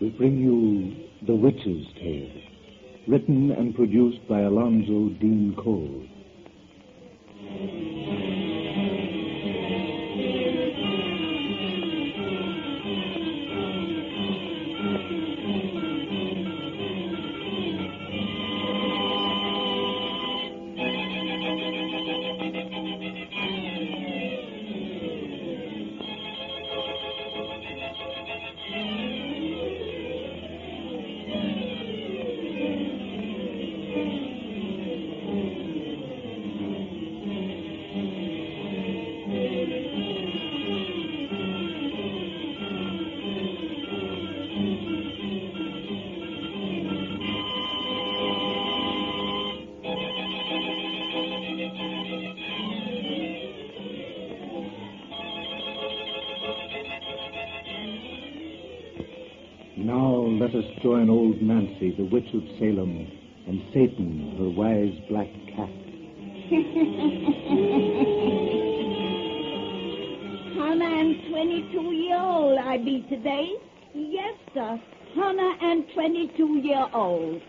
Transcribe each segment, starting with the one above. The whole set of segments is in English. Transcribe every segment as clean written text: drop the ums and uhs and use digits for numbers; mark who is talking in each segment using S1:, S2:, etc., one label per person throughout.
S1: We bring you The Witch's Tale, written and produced by Alonzo Dean Cole. Now let us join old Nancy, the witch of Salem, and Satan, her wise black cat.
S2: 122-year-old I be today. Yes, sir, 122-year-old.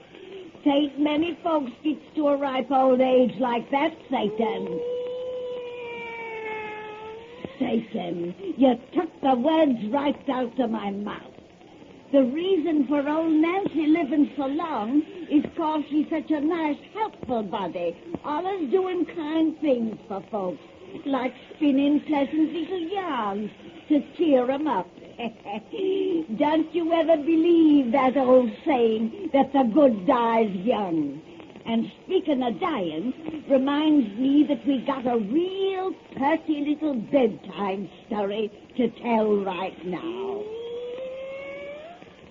S2: Tain't many folks gets to a ripe old age like that, Satan. Satan, you took the words right out of my mouth. The reason for old Nancy living so long is 'cause she's such a nice, helpful body, always doing kind things for folks, like spinning pleasant little yarns to cheer 'em up. Don't you ever believe that old saying that the good dies young? And speaking of dying, reminds me that we got a real pretty little bedtime story to tell right now.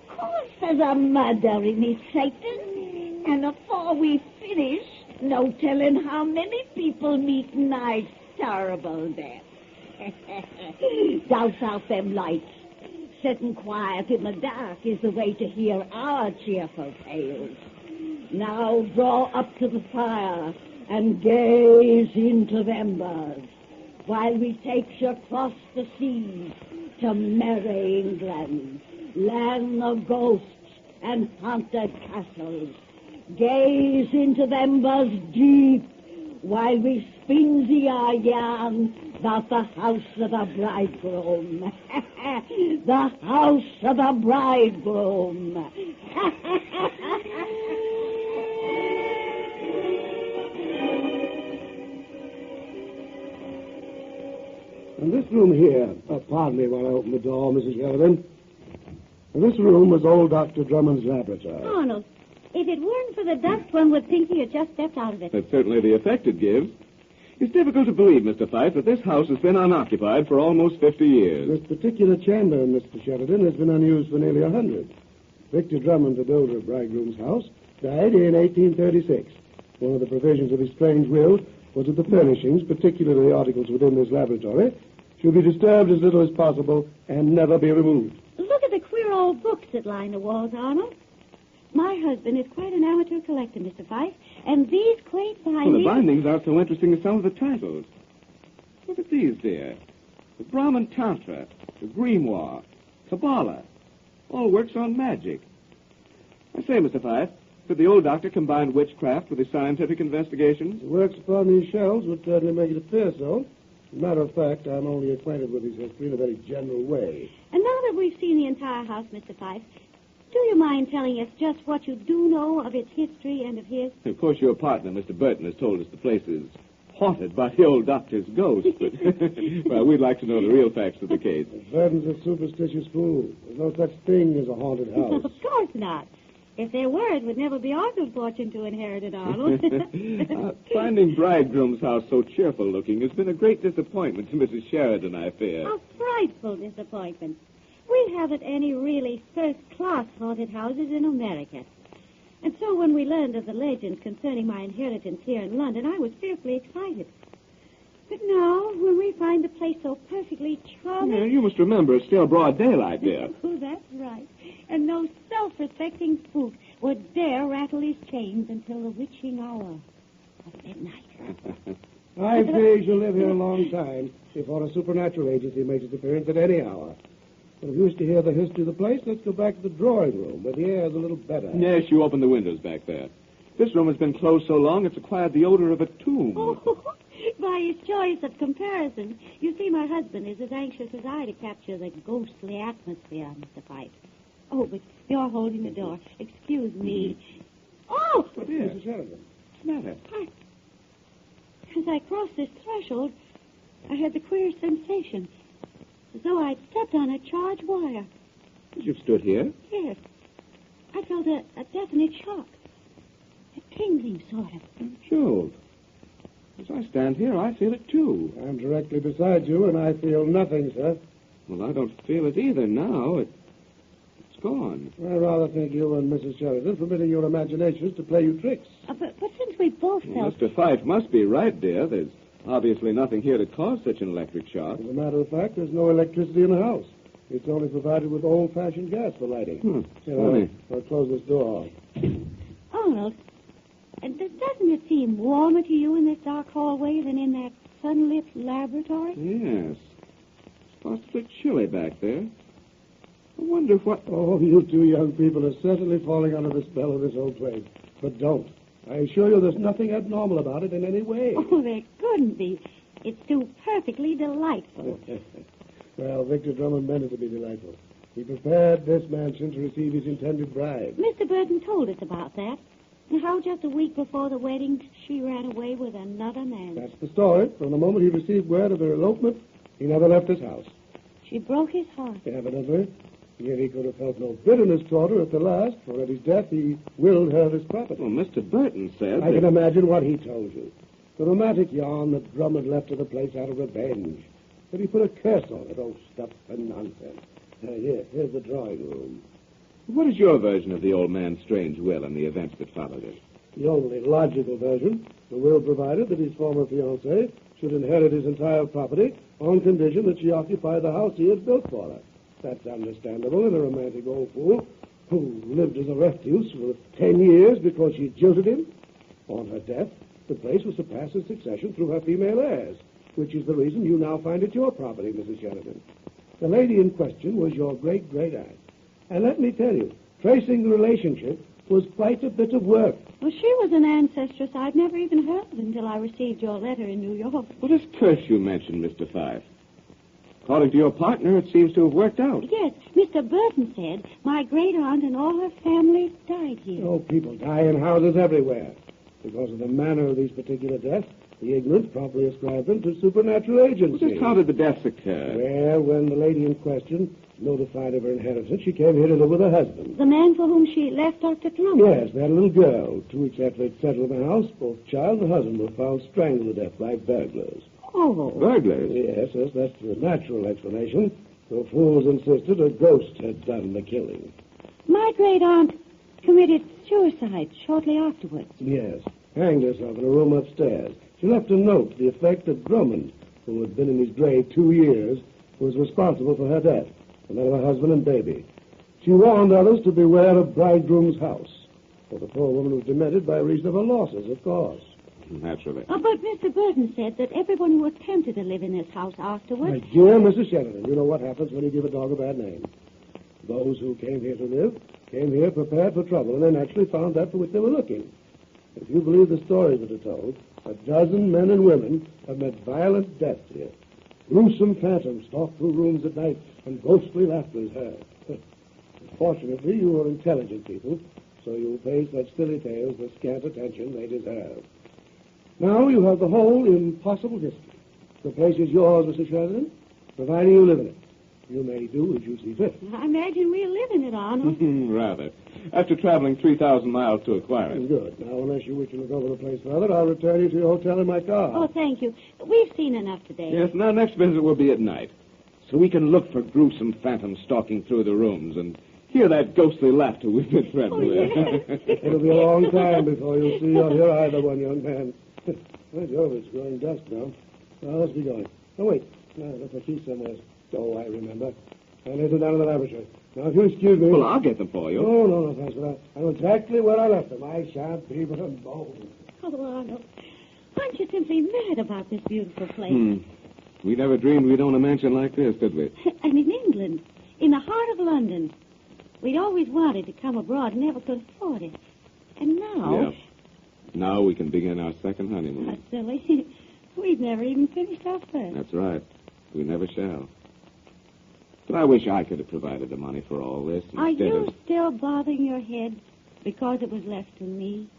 S2: Of course there's a murder in it, Satan. And afore we finish, no telling how many people meet nice, terrible deaths. Douse out them lights. Sitting quiet in the dark is the way to hear our cheerful tales. Now draw up to the fire and gaze into the embers while we take you across the seas to merry England, land of ghosts and haunted castles. Gaze into the embers deep while we spin the yarn about the house of the bridegroom. The house of the bridegroom.
S3: And this room here, pardon me while I open the door, Mrs. Sheridan. And this room was old Dr. Drummond's laboratory.
S4: Arnold, if it weren't for the dust, one would think he had just stepped out of it.
S5: That's certainly the effect it gives. It's difficult to believe, Mr. Fife, that this house has been unoccupied for almost 50 years.
S3: This particular chamber, Mr. Sheridan, has been unused for nearly 100. Victor Drummond, the builder of Bridegroom's house, died in 1836. One of the provisions of his strange will was that the furnishings, particularly the articles within this laboratory, should be disturbed as little as possible and never be removed.
S4: Look at the queer old books that line the walls, Arnold. My husband is quite an amateur collector, Mr. Fife, and these quaint bindings...
S5: Well, the bindings aren't so interesting as some of the titles. Look at these, dear. The Brahman Tantra, the Grimoire, Kabbalah, all works on magic. I say, Mr. Fife, could the old doctor combine witchcraft with his scientific investigations?
S3: The works upon these shelves would certainly make it appear so. As a matter of fact, I'm only acquainted with his history in a very general way.
S4: And now that we've seen the entire house, Mr. Fife, do you mind telling us just what you do know of its history and of his?
S5: Of course, your partner, Mr. Burton, has told us the place is haunted by the old doctor's ghost, but, well, we'd like to know the real facts of the case.
S3: Burton's a superstitious fool. There's no such thing as a haunted house.
S4: Of course not. If there were, it would never be our good fortune to inherit it, Arnold.
S5: Finding Bridegroom's house so cheerful-looking has been a great disappointment to Mrs. Sheridan, I fear.
S4: A frightful disappointment. We haven't any really first-class haunted houses in America. And so when we learned of the legend concerning my inheritance here in London, I was fearfully excited. But now, when we find the place so perfectly charming...
S5: Yeah, you must remember it's still broad daylight, dear.
S4: Oh, that's right. And no self-respecting spook would dare rattle his chains until the witching hour of midnight.
S3: I fear you shall live here a long time before a supernatural agency makes its appearance at any hour. But if you wish to hear the history of the place, let's go back to the drawing room, where the air is a little better.
S5: Yes, you open the windows back there. This room has been closed so long it's acquired the odor of a tomb.
S4: Oh, by his choice of comparison. You see, my husband is as anxious as I to capture the ghostly atmosphere, Mr. Fife. Oh, but you're holding the door. Excuse me. Oh!
S5: What is?
S3: Mrs. Sheridan.
S5: What's the matter?
S4: As I crossed this threshold, I had the queerest sensation, as though I'd stepped on a charged wire.
S5: You've stood here?
S4: Yes. I felt a definite shock. A tingling sort of.
S5: I'm chilled. As I stand here, I feel it, too.
S3: I'm directly beside you, and I feel nothing, sir.
S5: Well, I don't feel it either now. It's gone.
S3: I rather think you and Mrs. Sheridan permitting your imaginations to play you tricks.
S4: But since we both
S5: Well,
S4: felt...
S5: Mr. Fife must be right, dear. There's obviously nothing here to cause such an electric shock.
S3: As a matter of fact, there's no electricity in the house. It's only provided with old-fashioned gas for lighting.
S5: Funny.
S3: I'll close this door.
S4: Arnold, doesn't it seem warmer to you in this dark hallway than in that sunlit laboratory?
S5: Yes. It's possibly chilly back there. I wonder what...
S3: Oh, you two young people are certainly falling under the spell of this old place. But don't. I assure you there's nothing abnormal about it in any way.
S4: Oh, there couldn't be. It's too perfectly delightful.
S3: Well, Victor Drummond meant it to be delightful. He prepared this mansion to receive his intended bride.
S4: Mr. Burton told us about that. And how just a week before the wedding, she ran away with another man.
S3: That's the story. From the moment he received word of her elopement, he never left his house.
S4: She broke his heart.
S3: Evidently. Yet he could have felt no bitterness toward her at the last, for at his death he willed her this property.
S5: Well, Mr. Burton said
S3: I can imagine what he told you. The romantic yarn that Drummond left to the place out of revenge. That he put a curse on it. Oh, stuff and nonsense. Here's the drawing room.
S5: What is your version of the old man's strange will and the events that followed it?
S3: The only logical version. The will provided that his former fiancée should inherit his entire property on condition that she occupy the house he had built for her. That's understandable in a romantic old fool who lived as a refuse for 10 years because she jilted him. On her death, the place was to pass in succession through her female heirs, which is the reason you now find it your property, Mrs. Sheridan. The lady in question was your great-great-aunt. And let me tell you, tracing the relationship was quite a bit of work.
S4: Well, she was an ancestress I'd never even heard of until I received your letter in New York.
S5: What is curse you mentioned, Mr. Fife? According to your partner, it seems to have worked out.
S4: Yes, Mr. Burton said my great-aunt and all her family died here.
S3: Oh, people die in houses everywhere. Because of the manner of these particular deaths, the ignorant promptly ascribe them to supernatural agency.
S5: Well, just how did the deaths occur?
S3: Well, when the lady in question notified of her inheritance, she came here to live with her husband.
S4: The man for whom she left Dr. Drummond?
S3: Yes, they had a little girl. 2 weeks after they'd settled in the house, both child and husband were found strangled to death by burglars.
S4: Oh.
S5: Burglars?
S3: Yes, that's the natural explanation. The fools insisted a ghost had done the killing.
S4: My great-aunt committed suicide shortly afterwards.
S3: Yes, hanged herself in a room upstairs. She left a note to the effect that Drummond, who had been in his grave 2 years, was responsible for her death, and then her husband and baby. She warned others to beware of Bridegroom's house, for the poor woman was demented by reason of her losses, of course.
S5: Naturally.
S4: Oh, but Mr. Burton said that everyone who attempted to live in this house afterwards...
S3: My dear Mrs. Sheridan, you know what happens when you give a dog a bad name. Those who came here to live came here prepared for trouble, and then actually found that for which they were looking. If you believe the stories that are told, 12 men and women have met violent deaths here. Gruesome phantoms stalk through rooms at night, and ghostly laughter is heard. Fortunately, you are intelligent people, so you'll pay such silly tales the scant attention they deserve. Now you have the whole impossible history. The place is yours, Mr. Sheridan, providing you live in it. You may do as you see fit.
S4: I imagine we'll live in it, Arnold.
S5: Rather. After traveling 3,000 miles to acquire it.
S3: Good. Now, unless you wish to look over the place further, I'll return you to your hotel in my car.
S4: Oh, thank you. We've seen enough today.
S5: Yes, and our next visit will be at night. So we can look for gruesome phantoms stalking through the rooms and hear that ghostly laughter we've been threatened with.
S3: It'll be a long time before you'll see or hear either one, young man. By Jove, it's growing dusk now. Now, let's be going. Oh, wait. No, there's a key somewhere. Oh, I remember. I laid it down in the laboratory. Now, if you excuse me...
S5: Well, I'll get them for you.
S3: Oh, no, thanks for that. I know exactly where I left them. I shan't be but a bone.
S4: Oh, Arnold, aren't you simply mad about this beautiful place?
S5: We never dreamed we'd own a mansion like this, did we?
S4: And in England. in the heart of London. We'd always wanted to come abroad and never could afford it. And now...
S5: Yeah. Now we can begin our second honeymoon.
S4: How silly. We've never even finished our first.
S5: That's right. We never shall. But I wish I could have provided the money for all this instead
S4: Are you
S5: of...
S4: still bothering your head because it was left to me?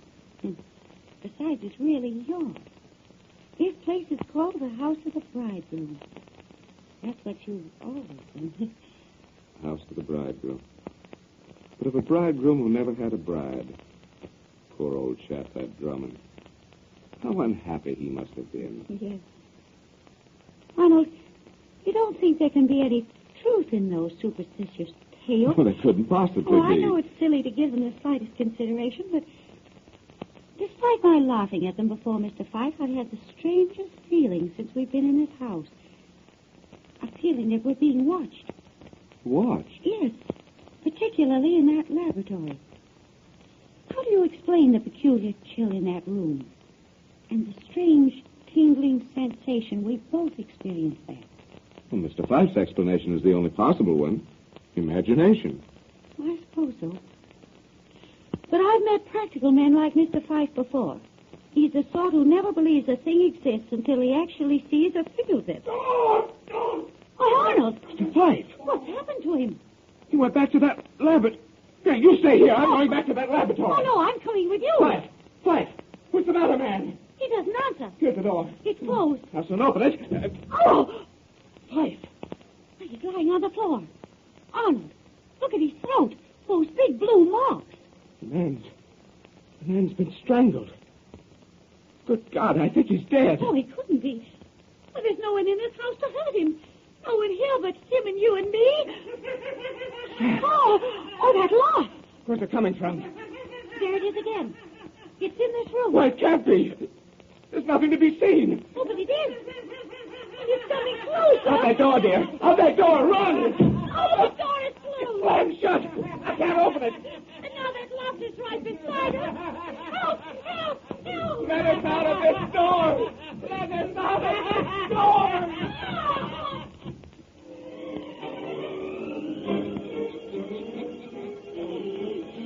S4: Besides, it's really yours. This place is called the House of the Bridegroom. That's what you've always been.
S5: House of the Bridegroom. But of a bridegroom who never had a bride. Poor old chap, that Drummond. How unhappy he must have been.
S4: Yes. Arnold, you don't think there can be any truth in those superstitious tales?
S5: Well, there couldn't possibly be.
S4: I know it's silly to give them the slightest consideration, but despite my laughing at them before Mr. Fife, I've had the strangest feeling since we've been in this house. A feeling that we're being watched.
S5: Watched?
S4: Yes, particularly in that laboratory. How do you explain the peculiar chill in that room and the strange tingling sensation we both experienced there?
S5: Well, Mr. Fife's explanation is the only possible one. Imagination.
S4: I suppose so. But I've met practical men like Mr. Fife before. He's the sort who never believes a thing exists until he actually sees or feels it.
S5: Don't!
S4: Oh, Arnold!
S5: Mr. Fife!
S4: What's happened to him?
S5: He went back to that laboratory. Here, you stay here. I'm going back to that laboratory.
S4: Oh, no, I'm coming with you.
S5: Fife! What's the matter, man?
S4: He doesn't answer.
S5: Here's the door.
S4: It's closed.
S5: I shall open it.
S4: Oh!
S5: Fife!
S4: He's lying on the floor. Arnold, look at his throat. Those big blue marks.
S5: The man's been strangled. Good God, I think he's dead.
S4: Oh, he couldn't be. Well, there's no one in this house to hurt him. No one here but him and you and me. Oh, that laugh.
S5: Where's it coming from?
S4: There it is again. It's in this room.
S5: Why, it can't be. There's nothing to be seen.
S4: Oh, but it is. It's coming closer.
S5: Out that door, dear. Out that door. Run.
S4: Oh, the door is closed.
S5: Slam shut. I can't open it.
S4: And now that laugh is right beside us. Help! Help! Help!
S5: Let us out of this door. Let us out of this door.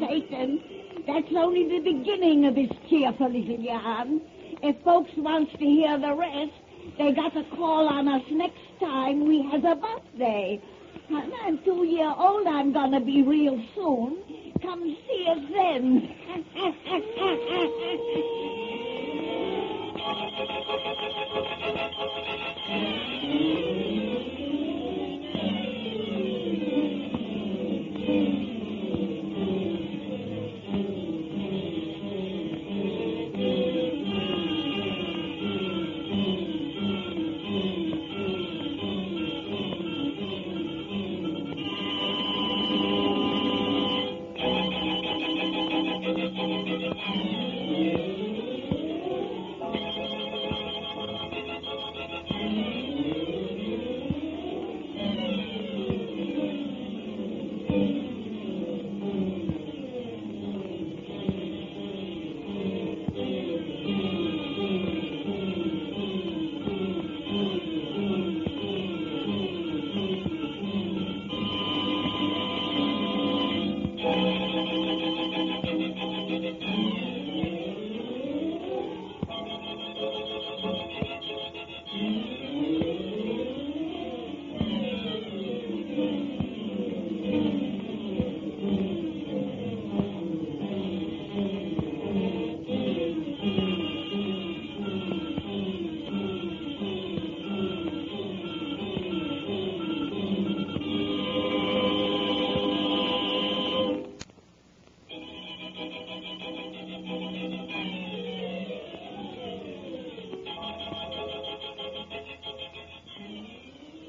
S2: Satan, that's only the beginning of this cheerful little yarn. If folks wants to hear the rest, they got to call on us next time we has a birthday. And I'm 2-year-old, I'm gonna be real soon. Come see us then.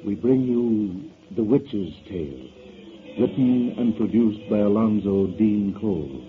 S1: We bring you The Witch's Tale, written and produced by Alonzo Dean Cole.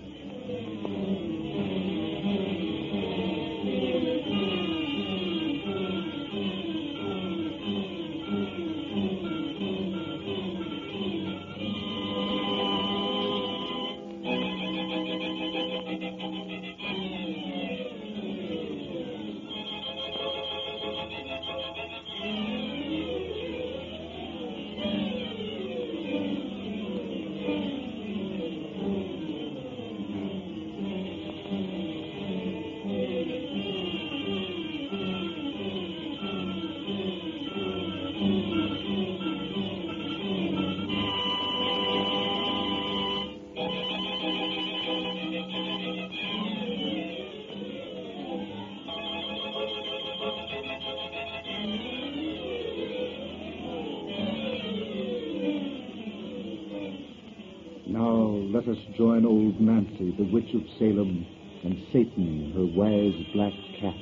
S1: let us join old Nancy, the witch of Salem, and Satan, her wise black cat.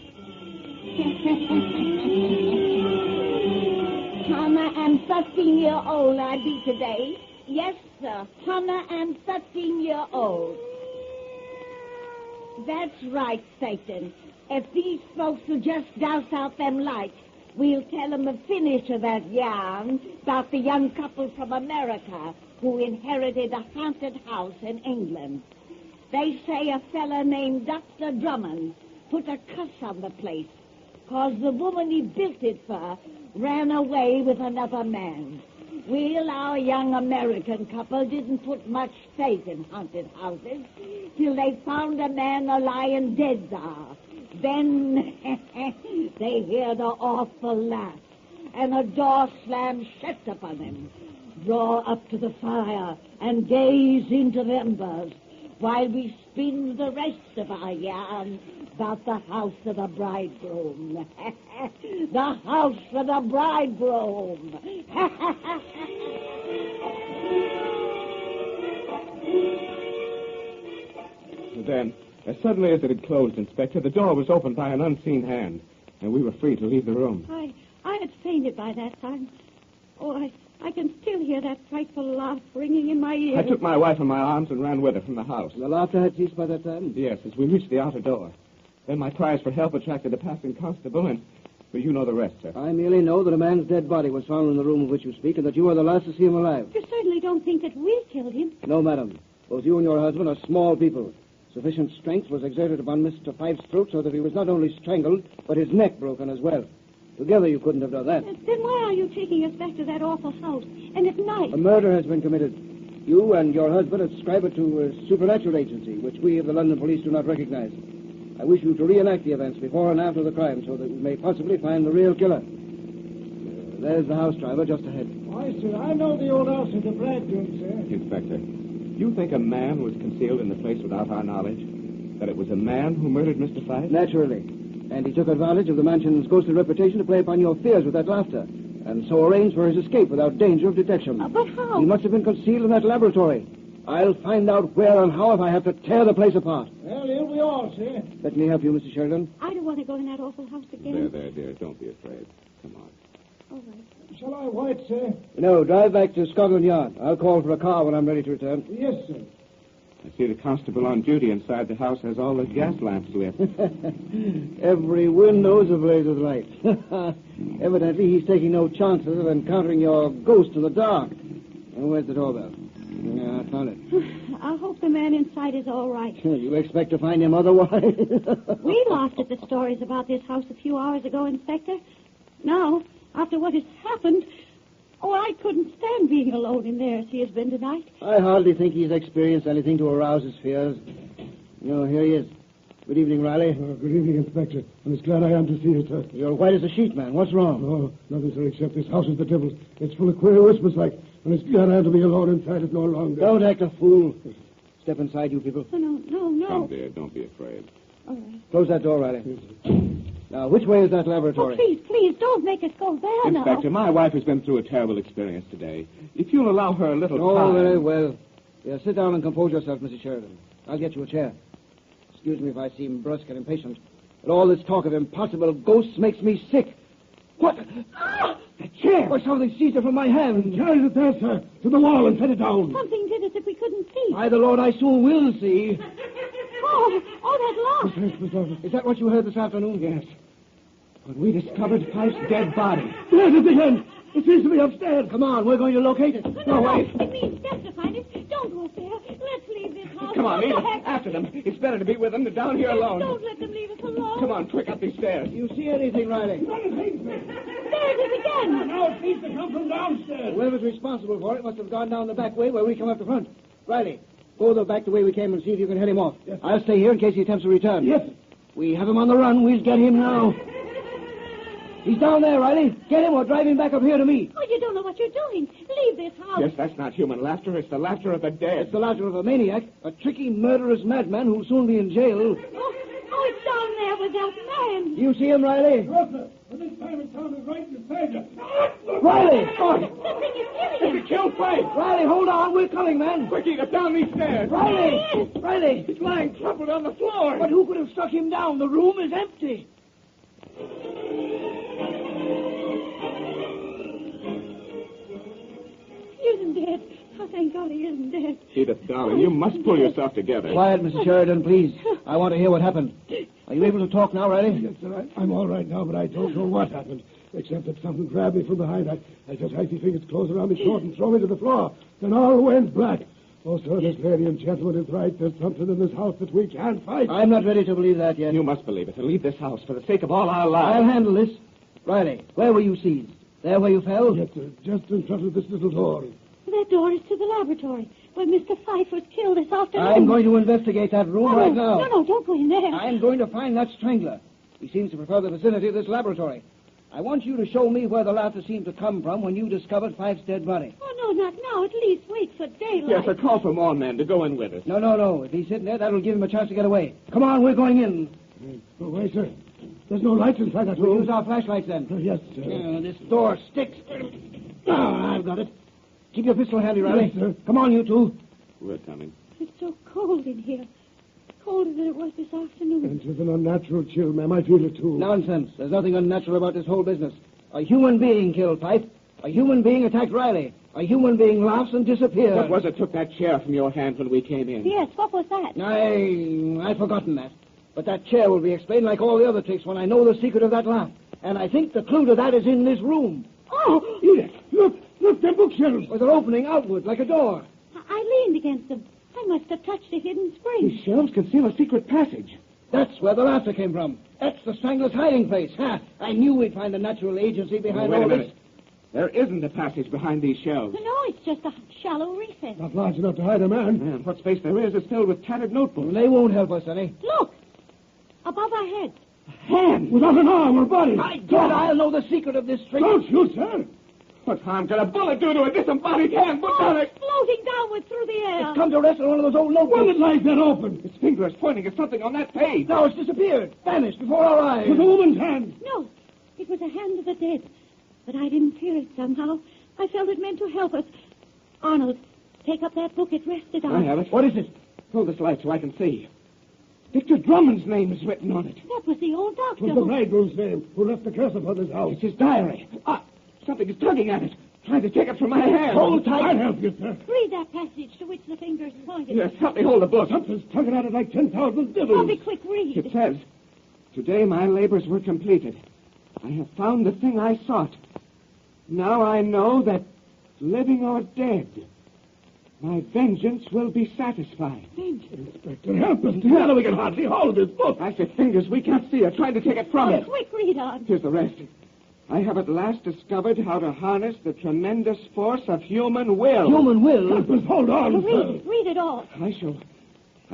S2: Hannah, I'm 13-year-old I be today. Yes, sir. Hannah, I'm 13-year-old. That's right, Satan. If these folks will just douse out them lights, we'll tell them the finish of that yarn about the young couple from America who inherited a haunted house in England. They say a fella named Dr. Drummond put a cuss on the place, 'cause the woman he built it for ran away with another man. Well, our young American couple didn't put much faith in haunted houses till they found a man a-lying dead there. Then they heard an awful laugh, and a door slammed shut upon them. Draw up to the fire and gaze into the embers while we spin the rest of our yarn about the house of the bridegroom. The house of the bridegroom.
S5: Then, as suddenly as it had closed, Inspector, the door was opened by an unseen hand, and we were free to leave the room.
S4: I had fainted by that time. Oh, I can still hear that frightful laugh ringing in my ears.
S5: I took my wife in my arms and ran with her from the house.
S3: The laughter had ceased by that time?
S5: Yes, as we reached the outer door. Then my cries for help attracted a passing constable, and well, you know the rest, sir.
S3: I merely know that a man's dead body was found in the room of which you speak, and that you are the last to see him alive.
S4: You certainly don't think that we killed him.
S3: No, madam. Both you and your husband are small people. Sufficient strength was exerted upon Mr. Fife's throat so that he was not only strangled, but his neck broken as well. Together you couldn't have done that.
S4: Then why are you taking us back to that awful house? And at night?
S3: A murder has been committed. You and your husband ascribe it to a supernatural agency, which we of the London police do not recognize. I wish you to reenact the events before and after the crime so that we may possibly find the real killer. There's the house driver just ahead.
S6: Why, sir, I know the old house of the Bridegroom, sir.
S5: Inspector, you think a man was concealed in the place without our knowledge? That it was a man who murdered Mr. Fife?
S3: Naturally. And he took advantage of the mansion's ghostly reputation to play upon your fears with that laughter, and so arranged for his escape without danger of detection.
S4: But how?
S3: He must have been concealed in that laboratory. I'll find out where and how if I have to tear the place apart.
S6: Well, here we are, sir.
S3: Let me help you, Mr. Sheridan.
S4: I don't want to go in that awful house again.
S5: There, dear. Don't be afraid. Come on.
S4: All right.
S6: Shall I wait, sir?
S3: No, drive back to Scotland Yard. I'll call for a car when I'm ready to return.
S6: Yes, sir.
S5: I see the constable on duty inside the house has all the gas lamps lit.
S3: Every window's ablaze with light. Evidently, he's taking no chances of encountering your ghost in the dark. And where's the doorbell? Yeah, I found it.
S4: I hope the man inside is all right.
S3: You expect to find him otherwise?
S4: We laughed at the stories about this house a few hours ago, Inspector. Now, after what has happened, I couldn't stand being alone in there as he has been tonight.
S3: I hardly think he's experienced anything to arouse his fears. No, here he is. Good evening, Riley.
S6: Good evening, Inspector. I'm as glad I am to see you, sir.
S3: You're white as a sheet, man. What's wrong?
S6: Oh, nothing, sir, except this house is the devil's. It's full of queer whispers like, and it's glad I am to be alone inside it no longer.
S3: Don't act a fool. Step inside, you people.
S4: No.
S5: Come, dear. Don't be afraid.
S4: All right.
S3: Close that door, Riley. Now, which way is that laboratory?
S4: Oh, please, don't make us go there now.
S5: Inspector, my wife has been through a terrible experience today. If you'll allow her a little
S3: Oh,
S5: time...
S3: very well. Yeah, sit down and compose yourself, Mrs. Sheridan. I'll get you a chair. Excuse me if I seem brusque and impatient, but all this talk of impossible ghosts makes me sick. What? Ah! The chair! Why, something seized it from my hand.
S6: Carry it there, sir, to the wall and set it down.
S4: Something did it that we couldn't see.
S3: By the Lord, I soon will see.
S4: Oh, that laugh.
S3: Is that what you heard this afternoon?
S5: Yes. When we discovered Fife's dead body.
S6: There's it again. It seems to be upstairs.
S3: Come on, we're going to locate it.
S4: No, wait. It means death to find it. Don't go up there. Let's leave this house.
S5: Come on,
S4: Go
S5: Edith.
S4: ahead.
S5: After them. It's better to be with them than down here alone.
S4: Don't let them leave us alone.
S5: Come on, quick, up these stairs.
S3: Do you see anything, Riley?
S4: There it is again.
S6: Now it seems to come from downstairs.
S3: Whoever's responsible for it must have gone down the back way where we come up the front. Riley, go back the way we came and see if you can head him off.
S6: Yes.
S3: I'll stay here in case he attempts to return.
S6: Yes.
S3: We have him on the run. We'll get him now. He's down there, Riley. Get him or drive him back up here to me.
S4: Oh, you don't know what you're doing. Leave this house.
S5: Yes, that's not human laughter. It's the laughter of the dead.
S3: It's the laughter of a maniac, a tricky, murderous madman who'll soon be in jail.
S4: Oh, it's down there with that man.
S7: You see him, Riley?
S6: Yes, sir. But this time it sounded right beside you.
S7: Riley!
S4: The thing is killing him.
S5: Kill Fife!
S7: Riley, hold on. We're coming, man.
S5: Quickly, get down these stairs!
S7: Riley! Riley!
S5: He's lying crumpled on the floor!
S7: But who could have struck him down? The room is empty.
S4: He isn't dead. Oh, thank God he isn't dead.
S5: Edith, darling, you must pull yourself together.
S7: Quiet, Mrs. Sheridan, please. I want to hear what happened. Are you able to talk now, Riley?
S6: Yes, sir. I'm all right now, but I don't know what happened. Except that something grabbed me from behind. I felt icy fingers close around me throat and throw me to the floor. Then all went black. Oh, sir, this lady and gentleman is right. There's something in this house that we can't fight.
S7: I'm not ready to believe that yet.
S5: You must believe it and leave this house for the sake of all our lives.
S7: I'll handle this. Riley, where were you seized? There where you fell?
S6: Yes, sir. Just in front of this little door.
S4: That door is to the laboratory where Mr. Fife was killed this afternoon.
S7: I'm going to investigate that room right now.
S4: No, don't go in there.
S7: I'm going to find that strangler. He seems to prefer the vicinity of this laboratory. I want you to show me where the laughter seemed to come from when you discovered Fife's dead body.
S4: Oh, no, not now. At least wait for daylight.
S5: Yes, a call for more men to go in with us.
S7: No. If he's sitting there, that'll give him a chance to get away. Come on, we're going in.
S6: Oh, wait, sir. There's no lights inside that
S7: We'll
S6: room.
S7: use our flashlights then.
S6: Yes, sir.
S7: This door sticks. I've got it. Keep your pistol handy, Riley.
S6: Yes, sir.
S7: Come on, you two.
S5: We're coming.
S4: It's so cold in here. Colder than it was this afternoon.
S6: And 'tis an unnatural chill, ma'am. I feel it, too.
S7: Nonsense. There's nothing unnatural about this whole business. A human being killed Fife. A human being attacked Riley. A human being laughs and disappears.
S5: What was it took that chair from your hand when we came in?
S4: Yes, what was that?
S7: I've forgotten that. But that chair will be explained like all the other tricks when I know the secret of that laugh. And I think the clue to that is in this room.
S4: Oh!
S6: Edith, look, they're bookshelves.
S7: With an opening outward like a door.
S4: I leaned against them. I must have touched a hidden spring.
S5: These shelves conceal a secret passage.
S7: That's where the laughter came from. That's the strangler's hiding place. Ha! I knew we'd find a natural agency behind
S5: Wait
S7: all
S5: a minute.
S7: this.
S5: There isn't a passage behind these shelves.
S4: No, it's just a shallow recess.
S6: Not large enough to hide a man.
S5: And what space there is filled with tattered notebooks.
S7: They won't help us any.
S4: Look! Above our heads.
S5: Hand!
S6: Without an arm or body.
S7: My God, I'll know the secret of this trick.
S6: Don't shoot, sir.
S5: What harm could a bullet do to a disembodied hand? Put down it!
S4: Floating downward through the air.
S7: It's come to rest on one of those old
S6: Well,
S7: notebooks.
S6: it lies there open.
S5: Its finger is pointing at something on that page.
S7: Now it's disappeared. Vanished before our eyes.
S6: It was a woman's hand.
S4: No, it was a hand of the dead. But I didn't fear it somehow. I felt it meant to help us. Arnold, take up that book it rested on.
S5: I have it.
S7: What is it?
S5: Hold this light so I can see. Victor Drummond's name is written on it.
S4: That was the old
S6: It
S4: doctor.
S6: was the bridegroom's name who left the curse upon this house.
S5: It's his diary. Something is tugging at it, trying to take it from my hand.
S7: Hold tight.
S6: I'll help you, sir.
S4: Read that passage to which the fingers pointed.
S5: Yes, help me hold the book.
S6: Something's tugging at it like 10,000
S4: Oh,
S6: devils.
S4: be quick, read.
S5: It says, "Today my labors were completed. I have found the thing I sought. Now I know that, living or dead, my vengeance will be satisfied."
S6: Inspector, help us. Together we can hardly hold this book.
S5: I see fingers we can't see are trying to take it from
S4: Oh,
S5: it.
S4: quick, read on.
S5: Here's the rest. I have at last discovered how to harness the tremendous force of human will.
S7: Human will?
S6: Help us. Hold on, sir.
S4: Read it all.
S5: I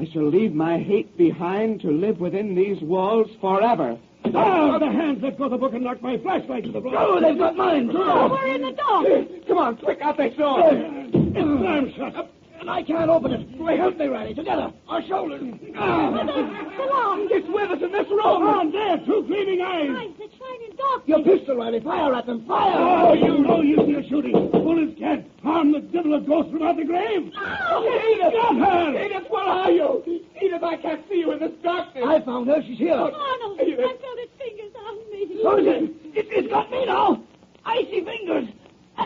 S5: shall leave my hate behind to live within these walls forever.
S6: Ah, the hands let go of the book and knocked my flashlight to the floor.
S7: Oh, they've got mine.
S4: Oh, we're in the dark.
S5: Come on, quick, out they saw.
S6: It's slammed shut.
S7: And I can't open it. Help me, Riley. Together. Our shoulders.
S4: Belong.
S5: It's with us in this room.
S6: On there, two gleaming eyes.
S4: Eyes that shine in darkness.
S7: Your pistol, Riley. Fire at them. Fire.
S6: Oh, you know you see a shooting. Bullets can't harm the devil of ghosts from out the grave.
S5: Edith!
S6: Got her.
S5: Edith, where are you? Edith, I can't see you in this darkness.
S7: I found her. She's here.
S4: Arnold, I felt its fingers on me.
S7: So is it. It's got me now. Icy fingers.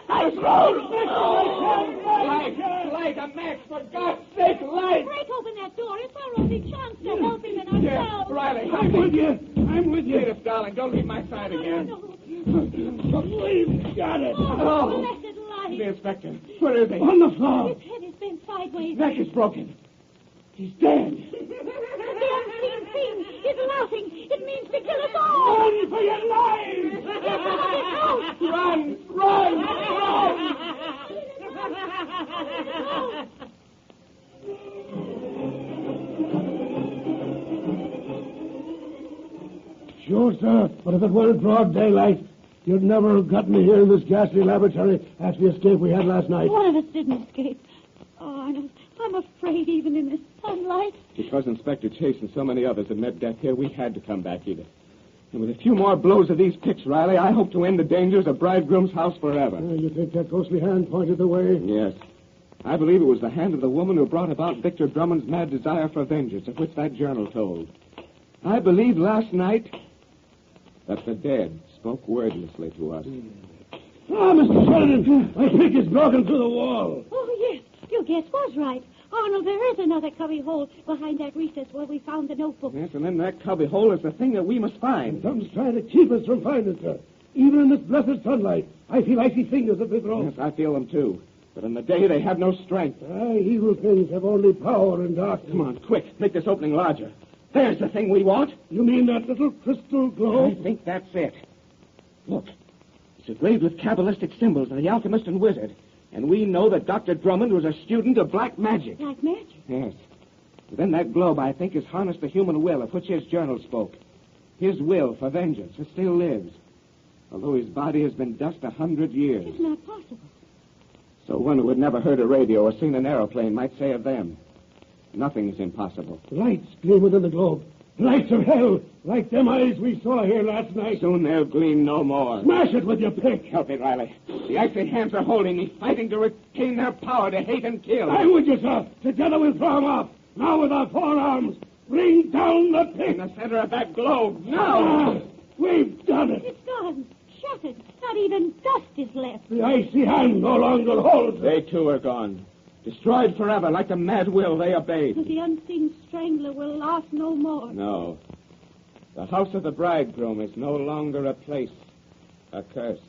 S7: I throw.
S5: Light, a match, for God's sake, light!
S4: Break open that door. It's our only chance to help him and ourselves.
S5: Riley,
S6: I'm with you. I'm with you.
S5: Edith, darling, don't leave my side again.
S4: No.
S6: We've got it.
S5: Oh.
S4: Blessed light.
S5: The inspector, where is he?
S6: On the floor.
S4: His head is bent sideways.
S5: Neck is broken. He's dead.
S4: The unseen thing is laughing. It means to kill us all.
S6: Run for your lives.
S5: Run!
S6: Sure, sir. But if it weren't broad daylight, you'd never have gotten me here in this ghastly laboratory after the escape we had last night.
S4: One of us didn't escape. Oh, Arnold, I'm afraid even in the sunlight.
S5: Because Inspector Chase and so many others have met death here, we had to come back, Edith. And with a few more blows of these picks, Riley, I hope to end the dangers of Bridegroom's house forever.
S3: You think that ghostly hand pointed the way?
S5: Yes. I believe it was the hand of the woman who brought about Victor Drummond's mad desire for vengeance, of which that journal told. I believe last night that the dead spoke wordlessly to us.
S6: Ah, Mr. Sheridan, my pick is broken through the wall.
S4: Oh, yes. Your guess was right. Arnold, there is another cubby hole behind that recess where we found the notebook.
S5: Yes, and in that cubby hole is the thing that we must find.
S6: Something's trying to keep us from finding it, sir. Even in this blessed sunlight, I feel icy fingers at this rope.
S5: Yes, I feel them too. But in the day, they have no strength.
S6: Evil things have only power in darkness.
S5: Come on, quick. Make this opening larger. There's the thing we want.
S6: You mean that little crystal globe?
S5: I think that's it. Look. It's engraved with Kabbalistic symbols of the alchemist and wizard. And we know that Dr. Drummond was a student of black magic.
S4: Black magic?
S5: Yes. Within that globe, I think, is harnessed the human will of which his journal spoke. His will for vengeance. It still lives. Although his body has been dust 100 years.
S4: It's not possible.
S5: So one who had never heard a radio or seen an aeroplane might say of them, nothing is impossible.
S6: Lights gleam within the globe. Lights of hell, like them eyes we saw here last night.
S5: Soon they'll gleam no more.
S6: Smash it with your pick.
S5: Help me, Riley. The icy hands are holding me, fighting to retain their power to hate and kill.
S6: I'm with you, sir. Together we'll throw 'em off. Now with our forearms. Bring down the pick.
S5: In the center of that globe. Now!
S6: We've done it.
S4: It's gone. Shattered. Not even dust is left.
S6: The icy hand no longer holds it.
S5: They, too, are gone. Destroyed forever, like the mad will they obeyed.
S4: The unseen strangler will last no more.
S5: No. The house of the bridegroom is no longer a place accursed.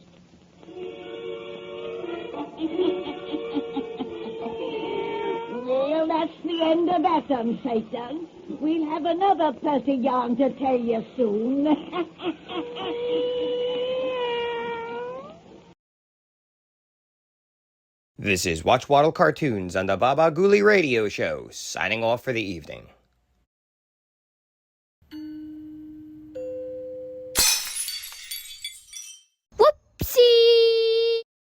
S2: Well, that's the end of that, Satan. We'll have another pretty yarn to tell you soon.
S8: This is Watch Waddle Cartoons on the Baba Ghoulie Radio Show, signing off for the evening.